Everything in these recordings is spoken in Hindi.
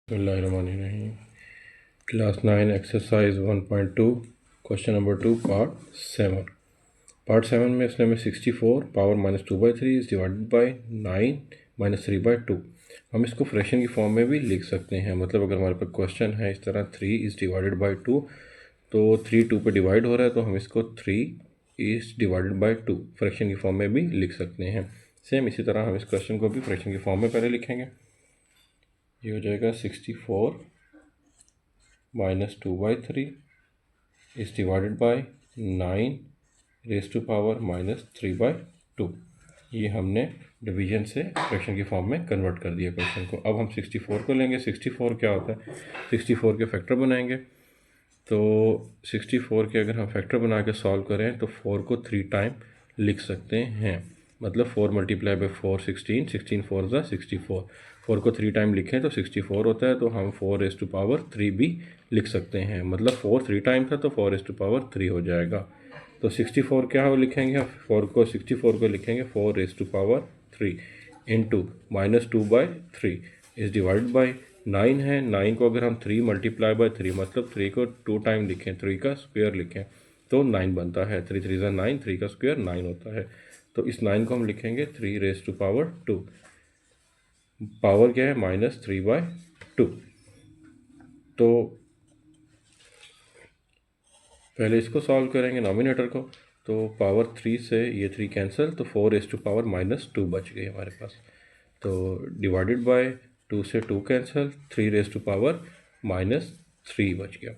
बिस्मिल्लाहिर्रहमानिर्रहीम। Class 9 exercise 1.2 question number 2 part 7 में इसने में 64 पावर -2/3 इज डिवाइडेड बाई 9 -3/2। हम इसको फ्रैक्शन की फॉर्म में भी लिख सकते हैं। मतलब अगर हमारे पास क्वेश्चन है इस तरह 3 इज़ डिवाइडेड बाई 2, तो 3 2 पे डिवाइड हो रहा है, तो हम इसको 3 इज़ डिवाइडेड बाई 2 फ्रैक्शन की फॉर्म में भी लिख सकते हैं। सेम इसी तरह हम इस क्वेश्चन को भी फ्रैक्शन की फॉर्म में पहले लिखेंगे। ये हो जाएगा 64 -2/3 is divided by 9 raised to power -3/2। ये हमने डिवीजन से फ्रैक्शन की फॉर्म में कन्वर्ट कर दिया क्वेश्चन को। अब हम 64 को लेंगे। 64 क्या होता है, 64 के फैक्टर बनाएंगे। तो 64 के अगर हम फैक्टर बना के सॉल्व करें तो 4 को 3 टाइम लिख सकते हैं। मतलब 4 मल्टीप्लाई बाई 4 16, 16 4 ज़ा 64। 4 को 3 टाइम लिखें तो 64 होता है, तो हम 4 raised to power 3 भी लिख सकते हैं। मतलब 4 3 टाइम था तो 4 raised to power 3 हो जाएगा। तो 64 क्या हो लिखेंगे, 64 को लिखेंगे 4 raised to power 3 into -2/3 is divided by 9 है। 9 को अगर हम 3 मल्टीप्लाई बाई 3 मतलब 3 को 2 टाइम लिखें, 3 का स्क्वायर लिखें तो 9 बनता है। 3 3 ज़ा 9, 3 का स्क्वायर 9 होता है। तो इस 9 को हम लिखेंगे 3 raised to power 2। पावर क्या है -3/2। तो पहले इसको सॉल्व करेंगे नॉमिनेटर को। तो पावर 3 से ये 3 कैंसिल, तो 4 raised to power -2 बच गई हमारे पास। तो डिवाइडेड बाय 2 से 2 कैंसिल, 3 raised to power -3 बच गया।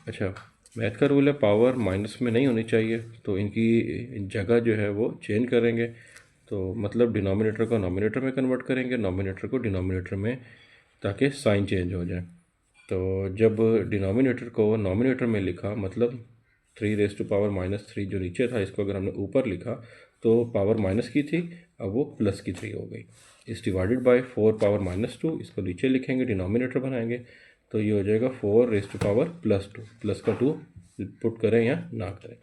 अच्छा, मैथ का रूल है पावर माइनस में नहीं होनी चाहिए, तो इनकी जगह जो है वो चेंज करेंगे। तो मतलब डिनोमिनेटर को नॉमिनेटर में कन्वर्ट करेंगे, नॉमिनेटर को डिनोमिनेटर में, ताकि साइन चेंज हो जाए। तो जब डिनोमिनेटर को नॉमिनेटर में लिखा, मतलब 3 raised to power -3 जो नीचे था, इसको अगर हमने ऊपर लिखा तो पावर माइनस की थी, अब वो प्लस की 3 हो गई। इस डिवाइडेड बाय 4 पावर -2, इसको नीचे लिखेंगे, डिनोमिनेटर बनाएंगे, तो ये हो जाएगा 4 raised to power+2। प्लस का 2 पुट करें या ना करें।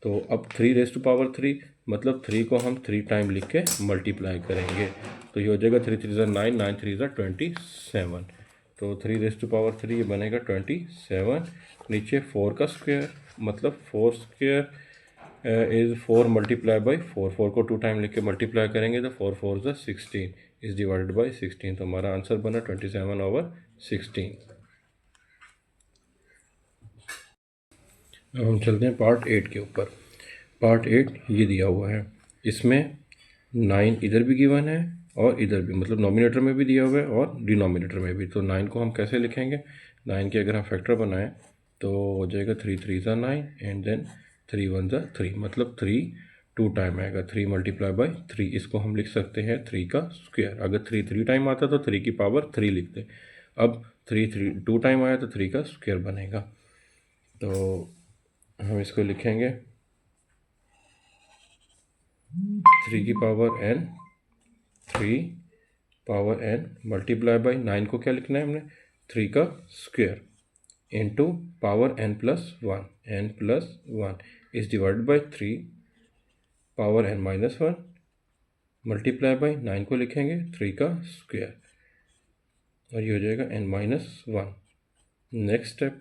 तो अब 3 raised to power 3 मतलब 3 को हम 3 टाइम लिख के मल्टीप्लाई करेंगे, तो ये हो जाएगा 3 3 ज़ा 9, 9 3 ज़ा 27। तो 3 raised to power 3 ये बनेगा 27। नीचे 4 का स्क्वायर, मतलब 4 स्क्वायर इज़ 4 मल्टीप्लाई बाई 4। 4 को 2 टाइम लिख के मल्टीप्लाई करेंगे तो 4 4 ज़ा 16 इज़ डिवाइडेड बाई 16। तो हमारा आंसर बना 27/16। अब हम चलते हैं पार्ट 8 के ऊपर। पार्ट 8 ये दिया हुआ है, इसमें 9 इधर भी गिवन है और इधर भी, मतलब नॉमिनेटर में भी दिया हुआ है और डिनोमिनेटर में भी। तो 9 को हम कैसे लिखेंगे, 9 के अगर हम फैक्टर बनाएं तो हो जाएगा 3 3 ज़ा 9 एंड देन 3 1 ज़ा 3, मतलब 3 2 टाइम आएगा, 3 मल्टीप्लाई बाई 3। इसको हम लिख सकते हैं 3 का स्क्वायर। अगर 3 3 टाइम आता तो 3 की पावर 3 लिखते। अब 3 3 2 टाइम आया तो 3 का स्क्वायर बनेगा। तो हम इसको लिखेंगे 3 की power n, 3 power n multiply by 9 को क्या लिखना है हमने, 3 का square into power n+1, n+1 is divided by 3 power n-1 multiply by 9 को लिखेंगे 3 का स्क्वायर, और ये हो जाएगा n-1। Next step,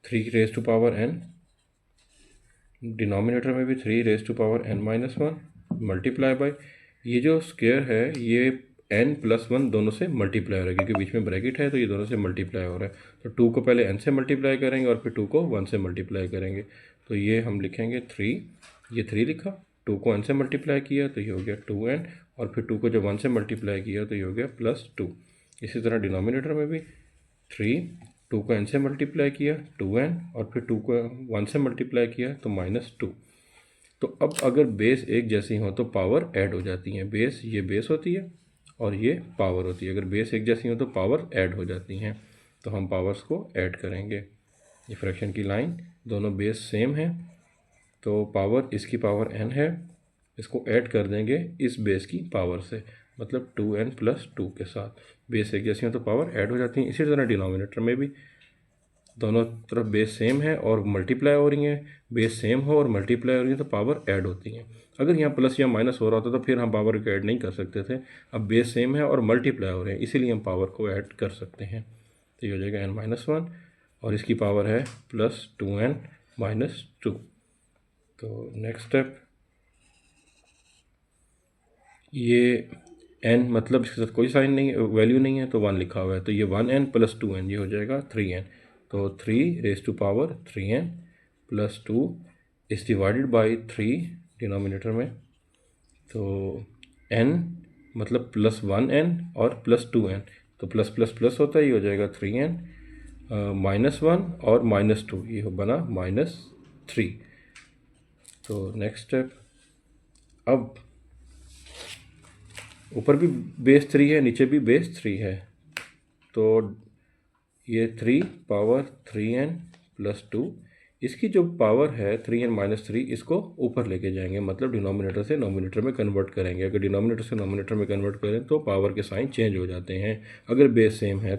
3 raised to power n, denominator में भी 3 raised to power n-1 multiply by, ये जो स्क्वायर है ये n+1 दोनों से मल्टीप्लाई हो रहा है, क्योंकि बीच में ब्रैकेट है तो ये दोनों से मल्टीप्लाई हो रहा है। तो 2 को पहले n से मल्टीप्लाई करेंगे और फिर 2 को 1 से मल्टीप्लाई करेंगे। तो ये हम लिखेंगे 3, ये 3 लिखा, 2 को n से मल्टीप्लाई किया तो ये हो गया 2n, और फिर 2 को जब 1 से मल्टीप्लाई किया तो ये हो गया +2। इसी तरह डिनोमिनेटर में भी 3, 2 को n से मल्टीप्लाई किया 2n, और फिर 2 को 1 से मल्टीप्लाई किया तो -2। तो अब अगर बेस एक जैसी हो तो पावर ऐड हो जाती हैं। बेस, ये बेस होती है और ये पावर होती है। अगर बेस एक जैसी हो तो पावर ऐड हो जाती हैं। तो हम पावर्स को ऐड करेंगे। ये फ्रैक्शन की लाइन, दोनों बेस सेम है, तो पावर, इसकी पावर n है, इसको ऐड कर देंगे इस बेस की पावर से, मतलब 2n+2 के साथ। बेस एक जैसी हो तो पावर ऐड हो जाती है। इसी तरह डिनोमिनेटर में भी दोनों तरफ बेस सेम है और मल्टीप्लाई हो रही हैं, बेस सेम हो और मल्टीप्लाई हो रही है तो पावर ऐड होती हैं। अगर यहाँ प्लस या माइनस हो रहा होता तो फिर हम पावर को ऐड नहीं कर सकते थे। अब बेस सेम है और मल्टीप्लाई हो रहे हैं, इसीलिए हम पावर को ऐड कर सकते हैं। तो ये हो जाएगा n-1 और इसकी पावर है +2n-2। तो नेक्स्ट स्टेप, ये n मतलब इसके साथ कोई साइन नहीं, वैल्यू नहीं है तो 1 लिखा हुआ है, तो ये 1n + 2n, ये हो जाएगा 3n। तो 3^3 इज़ डिवाइडेड बाई 3 डिनोमिनेटर में। तो n मतलब +1n और +2n, तो प्लस प्लस प्लस होता है, ये हो जाएगा 3n -1 और -2, ये बना -3। तो नेक्स्ट स्टेप, अब ऊपर भी बेस 3 है, नीचे भी बेस 3 है, तो ये 3 पावर 3n + 2, इसकी जो पावर है 3n - 3, इसको ऊपर लेके जाएंगे, मतलब डिनोमिनेटर से नोमिनेटर में कन्वर्ट करेंगे। अगर डिनोमिनेटर से नोमिनेटर में कन्वर्ट करें तो पावर के साइन चेंज हो जाते हैं अगर बेस सेम है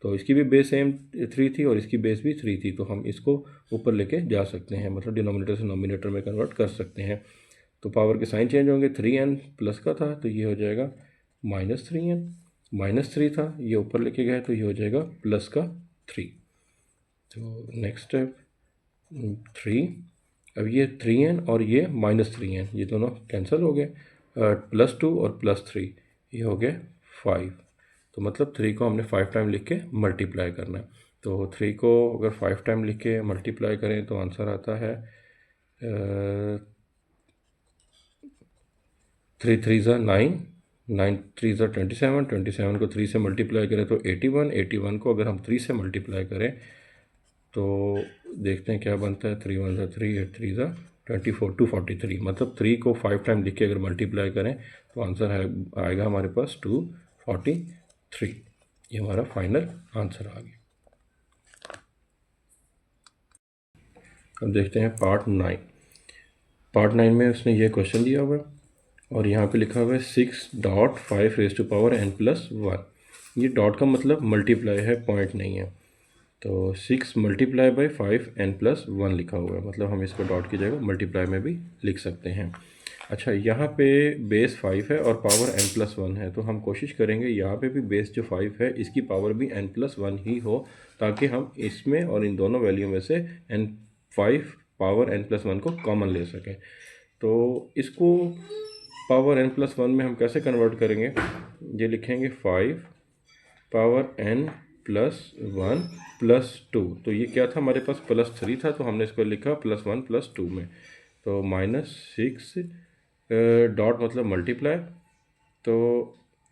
तो इसकी भी बेस सेम 3 थी और इसकी बेस भी 3 थी, तो हम इसको ऊपर लेके जा सकते हैं, मतलब डिनोमिनेटर से नोमिनेटर में कन्वर्ट कर सकते हैं। तो पावर के साइन चेंज होंगे, 3n प्लस का था तो ये हो जाएगा -3n, -3 था ये ऊपर लेके गए तो ये हो जाएगा +3। तो नेक्स्ट स्टेप 3, अब ये 3n और ये -3n, ये दोनों कैंसिल हो गए, +2 और +3, ये हो गए 5। तो मतलब 3 को हमने 5 टाइम लिख के मल्टीप्लाई करना है। तो 3 को अगर 5 टाइम लिख के मल्टीप्लाई करें तो आंसर आता है 3 3 ज़ा 9, 9 3 ज़ा 27, 27 को 3 से मल्टीप्लाई करें तो 81, 81 को अगर हम 3 से मल्टीप्लाई करें तो देखते हैं क्या बनता है। 3 1 ज़ा 3, 8 3 ज़ा 24, 243, मतलब 3 को 5 टाइम लिख के अगर मल्टीप्लाई करें तो आंसर है आएगा हमारे पास 243। ये हमारा फाइनल आंसर आ गया। अब देखते हैं पार्ट 9। पार्ट 9 में उसने ये क्वेश्चन दिया हुआ है और यहाँ पे लिखा हुआ है 6.5n+1। ये डॉट का मतलब मल्टीप्लाई है, पॉइंट नहीं है। तो 6 × 5n+1 लिखा हुआ है, मतलब हम इसको डॉट की जगह मल्टीप्लाई में भी लिख सकते हैं। अच्छा, यहाँ पे बेस 5 है और पावर n+1 है, तो हम कोशिश करेंगे यहाँ पे भी बेस जो 5 है इसकी पावर भी n+1 ही हो, ताकि हम इसमें और इन दोनों वैल्यू में से n5 पावर n+1 को कॉमन ले सकें। तो इसको पावर n+1 में हम कैसे कन्वर्ट करेंगे, ये लिखेंगे 5 पावर n+1 +2। तो ये क्या था हमारे पास, +3 था, तो हमने इसको लिखा +1 +2 में। तो -6 डॉट मतलब मल्टीप्लाई, तो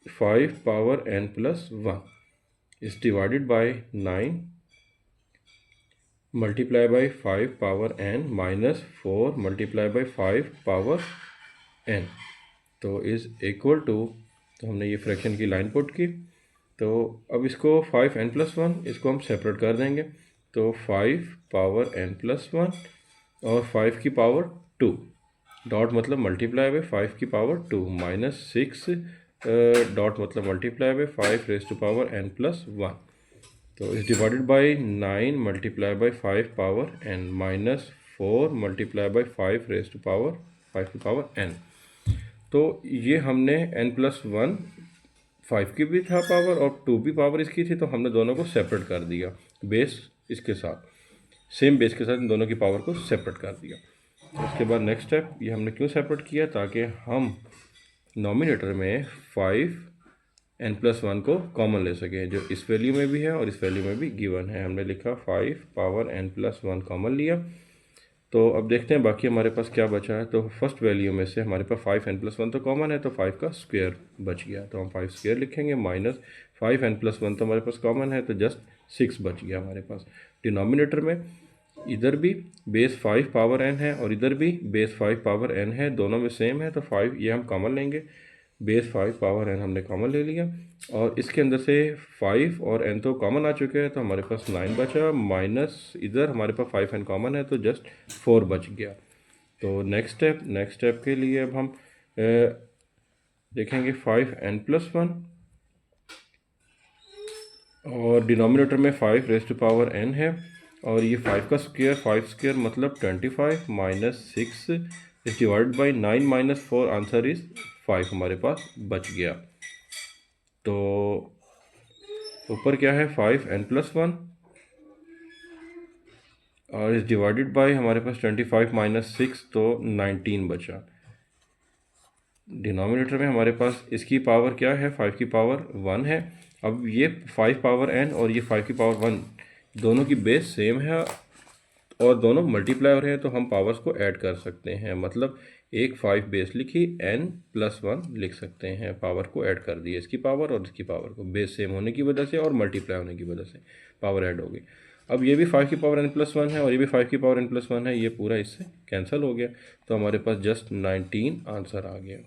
5 power n+1 is divided by 9 multiply by 5 power n -4 multiply by 5 power n, तो इज़ इक्वल टू, तो हमने ये फ्रैक्शन की लाइन पुट की। तो अब इसको 5n+1 इसको हम सेपरेट कर देंगे, तो 5 पावर n+1 और 5 की पावर 2 डॉट मतलब मल्टीप्लाई बाय 5 की पावर 2 -6 डॉट मतलब मल्टीप्लाई बाय 5 n+1, तो इस divided by 9 multiply by 5 power n -4 multiply by 5 की पावर n। तो ये हमने n+1 5 की भी था पावर और 2 भी पावर इसकी थी, तो हमने दोनों को सेपरेट कर दिया, बेस इसके साथ, सेम बेस के साथ इन दोनों की पावर को सेपरेट कर दिया। उसके बाद नेक्स्ट स्टेप, ये हमने क्यों सेपरेट किया, ताकि हम नॉमिनेटर में 5n+1 को कॉमन ले सकें, जो इस वैल्यू में भी है और इस वैल्यू में भी गिवन है। हमने लिखा 5 पावर n+1 कॉमन लिया। तो अब देखते हैं बाकी हमारे पास क्या बचा है। तो फर्स्ट वैल्यू में से हमारे पास 5n+1 तो कॉमन है, तो 5 का स्क्वायर बच गया, तो हम 5 स्क्वायर लिखेंगे, माइनस 5n+1 तो हमारे पास कॉमन है, तो जस्ट 6 बच गया हमारे पास। डिनोमिनेटर में इधर भी बेस 5 पावर n है और इधर भी बेस 5 पावर n है, दोनों में सेम है, तो 5 ये हम कॉमन लेंगे, बेस 5 पावर n हमने कॉमन ले लिया और इसके अंदर से 5 और n तो कॉमन आ चुके हैं, तो हमारे पास 9 बचा, माइनस इधर हमारे पास 5n कॉमन है, तो जस्ट 4 बच गया। तो नेक्स्ट स्टेप के लिए अब हम देखेंगे 5n+1 और डिनोमिनेटर में 5 रेज़ टू पावर n है, और ये 5 का स्क्वायर, 5 स्क्वायर मतलब 25 minus 6 is divide by 9 minus 4, answer is 5 हमारे पास बच गया। तो ऊपर क्या है 5n+1 और इस डिवाइडेड बाय हमारे पास 25 माइनस 6 तो 19 बचा। डिनोमिनेटर में हमारे पास इसकी पावर क्या है, 5 की पावर 1 है। अब ये 5 पावर n और ये 5 की पावर 1 दोनों की बेस सेम है और दोनों मल्टीप्लाई हो रहे हैं, तो हम पावर्स को ऐड कर सकते हैं। मतलब एक 5 बेस लिखी, n+1 लिख सकते हैं, पावर को ऐड कर दिए, इसकी पावर और इसकी पावर को, बेस सेम होने की वजह से और मल्टीप्लाई होने की वजह से पावर ऐड हो गई। अब ये भी 5 की पावर n+1 है और ये भी 5 की पावर n+1 है, ये पूरा इससे कैंसिल हो गया, तो हमारे पास जस्ट 19 आंसर आ गया।